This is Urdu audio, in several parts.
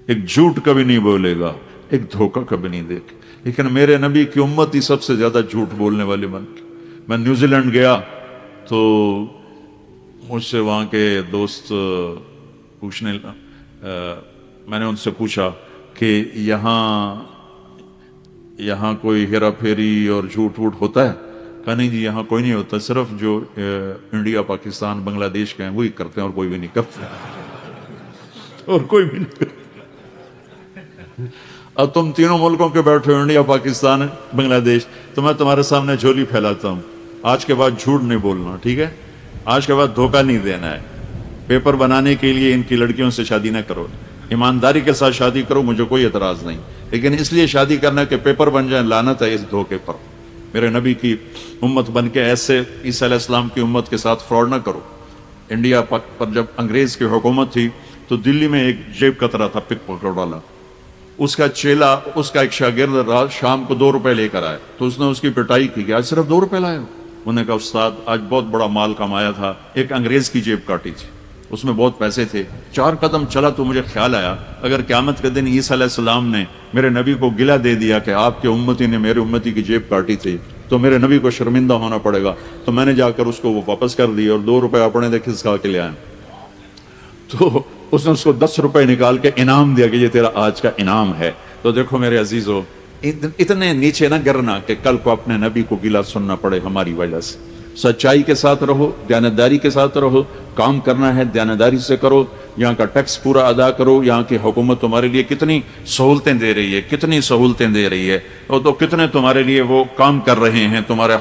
ایک جھوٹ کبھی نہیں بولے گا، ایک دھوکہ کبھی نہیں دے گا۔ لیکن میرے نبی کی امت ہی سب سے زیادہ جھوٹ بولنے والے بن گئے۔ میں نیوزی لینڈ گیا تو مجھ سے وہاں کے دوست پوچھنے میں نے ان سے پوچھا کہ یہاں کوئی ہیرا پھیری اور جھوٹ ووٹ ہوتا ہے؟ کہا نہیں جی یہاں کوئی نہیں ہوتا، صرف جو انڈیا پاکستان بنگلہ دیش کے ہیں وہی کرتے ہیں اور کوئی بھی نہیں کرتے، اور کوئی بھی نہیں کرتے۔ اب تم تینوں ملکوں کے بیٹھے ہو، انڈیا پاکستان بنگلہ دیش، تو میں تمہارے سامنے جھولی پھیلاتا ہوں، آج کے بعد جھوٹ نہیں بولنا، ٹھیک ہے؟ آج کے بعد دھوکہ نہیں دینا ہے۔ پیپر بنانے کے لیے ان کی لڑکیوں سے شادی نہ کرو، ایمانداری کے ساتھ شادی کرو، مجھے کوئی اعتراض نہیں، لیکن اس لیے شادی کرنا کہ پیپر بن جائیں، لعنت ہے اس دھوکے پر۔ میرے نبی کی امت بن کے ایسے عیسیٰ علیہ السلام کی امت کے ساتھ فراڈ نہ کرو۔ انڈیا پر جب انگریز کی حکومت تھی تو دلی میں ایک جیب کترا تھا، پک پکڑ والا، اس کا چیلا، اس کا ایک شاگرد رات شام کو 2 روپے لے کر آئے تو اس نے اس کی پٹائی کی کہ آج صرف 2 روپے لائے ہو۔ انہوں نے کہا استاد آج بہت بڑا مال کمایا تھا، ایک انگریز کی جیب کاٹی تھی، اس میں بہت پیسے تھے۔ 4 قدم چلا تو مجھے خیال آیا اگر قیامت کے دن عیسیٰ علیہ السلام نے میرے نبی کو گلہ دے دیا کہ آپ کے امتی نے میرے امتی کی جیب کاٹی تھی تو میرے نبی کو شرمندہ ہونا پڑے گا، تو میں نے جا کر اس کو وہ واپس کر دی اور 2 روپے اپنے دے کھسکا کے لے آئے۔ تو اس نے اس کو 10 روپے نکال کے انعام دیا کہ یہ تیرا آج کا انعام ہے۔ تو دیکھو میرے عزیزو، اتنے نیچے نہ گرنا کہ کل کو اپنے نبی کو گلہ سننا پڑے ہماری وجہ سے۔ سچائی کے ساتھ رہو، دیانتداری کے ساتھ رہو، کام کرنا ہے دیانتداری سے کرو، یہاں کا ٹیکس پورا ادا کرو۔ یہاں کی حکومت تمہارے لیے کتنی سہولتیں دے رہی ہے، کتنی سہولتیں دے رہی ہے، اور تو کتنے تمہارے لیے وہ کام کر رہے ہیں، تمہارے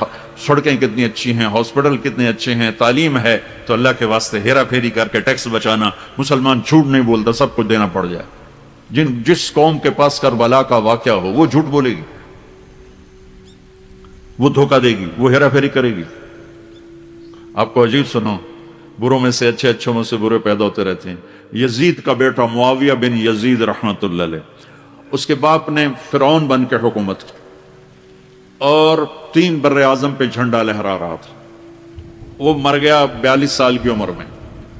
سڑکیں کتنی اچھی ہیں، ہاسپٹل کتنے اچھے ہیں، تعلیم ہے، تو اللہ کے واسطے ہیرا پھیری کر کے ٹیکس بچانا۔ مسلمان جھوٹ نہیں بولتا، سب کچھ دینا پڑ جائے۔ جس قوم کے پاس کربلا کا واقعہ ہو وہ جھوٹ بولے گی، وہ دھوکہ دے گی، وہ ہیرا پھیری کرے گی۔ آپ کو عجیب سنو، بروں میں سے اچھے، اچھوں میں سے برے پیدا ہوتے رہتے ہیں۔ یزید کا بیٹا معاویہ بن یزید رحمت اللہ علیہ، اس کے باپ نے فرعون بن کے حکومت کی اور 3 بر اعظم پہ جھنڈا لہرا رہا تھا۔ وہ مر گیا 42 سال کی عمر میں،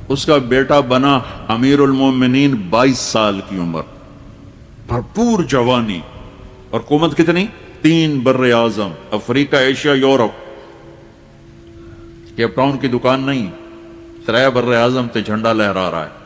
اس کا بیٹا بنا امیر المومنین 22 سال کی عمر، بھرپور جوانی، اور حکومت کتنی؟ 3 بر اعظم، افریقہ، ایشیا، یورپ۔ کیپ ٹاؤن کی دکان نہیں، 3 بر اعظم تے جھنڈا لہرا رہا ہے۔